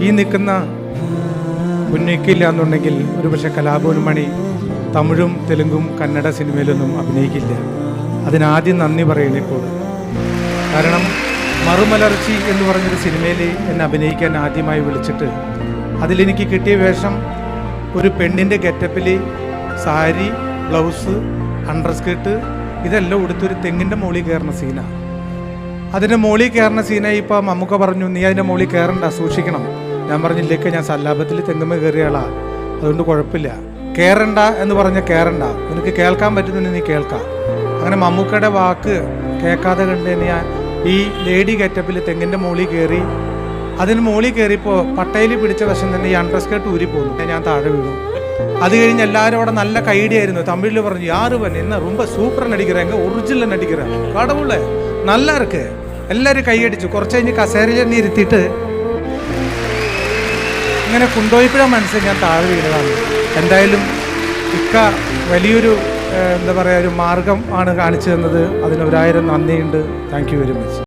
ഈ നിൽക്കുന്ന പുന്നയ്ക്കില്ല എന്നുണ്ടെങ്കിൽ ഒരുപക്ഷെ കലാഭവൻ മണി തമിഴും തെലുങ്കും കന്നഡ സിനിമയിലൊന്നും അഭിനയിക്കില്ല. അതിനാദ്യം നന്ദി പറയണിപ്പോൾ. കാരണം മറുമലർച്ചി എന്ന് പറഞ്ഞൊരു സിനിമയിൽ എന്നെ അഭിനയിക്കാൻ ആദ്യമായി വിളിച്ചിട്ട് അതിലെനിക്ക് കിട്ടിയ വേഷം ഒരു പെണ്ണിൻ്റെ ഗെറ്റപ്പിൽ സാരി, ബ്ലൗസ്, അണ്ടർസ്കേർട്ട് ഇതെല്ലാം ഉടുത്തൊരു തെങ്ങിൻ്റെ മുകളിൽ കയറുന്ന സീനാണ്. അതിൻ്റെ മുകളിൽ കയറുന്ന സീനായി ഇപ്പോൾ മമ്മൂക്ക പറഞ്ഞു, നീ അതിൻ്റെ മുകളിൽ കയറണ്ട, സൂക്ഷിക്കണം. ഞാൻ പറഞ്ഞില്ലേക്ക് ഞാൻ സല്ലാപത്തിൽ തെങ്ങുമ്മ കയറിയാളാ, അതുകൊണ്ട് കുഴപ്പമില്ല. കയറണ്ട എന്ന് പറഞ്ഞാൽ കയറണ്ട, നിനക്ക് കേൾക്കാൻ പറ്റുന്നുണ്ട്, നീ കേൾക്കാം. അങ്ങനെ മമ്മൂക്കയുടെ വാക്ക് കേൾക്കാതെ കണ്ട് ഞാൻ ഈ ലേഡി ഗെറ്റപ്പിൽ തെങ്ങിൻ്റെ മുകളിൽ കയറി. അതിന് മുകളിൽ കയറിയപ്പോൾ പട്ടയിൽ പിടിച്ച വശം തന്നെ ഈ അണ്ടർസ്കേർട്ട് ഊരിപ്പോന്നു. ഞാൻ താഴെ വീണു. അത് കഴിഞ്ഞ് എല്ലാവരും അവിടെ നല്ല കൈഡിയായിരുന്നു. തമിഴിൽ പറഞ്ഞു, യാറ് പനി എന്നാ ரொம்ப സൂപ്പർ നടിக்கிறேங்க, ഒറിജിനൽ നടിக்கிறேன், കടവുള്ളേ നല്ല ഇருக்கு. എല്ലാവരും കൈയടിച്ചു. കുറച്ച് കഴിഞ്ഞ് കസേരയിൽ തന്നെ ഇരുത്തിയിട്ട് ഇങ്ങനെ കൊണ്ടുപോയപ്പോഴാണ് മനസ്സിൽ ഞാൻ താഴെ വീണതാണ്. എന്തായാലും ഇക്ക വലിയൊരു എന്താ പറയുക ഒരു മാർഗം ആണ് കാണിച്ചു തന്നത്. അതിന് 1000 നന്ദിയുണ്ട്. Thank you very much.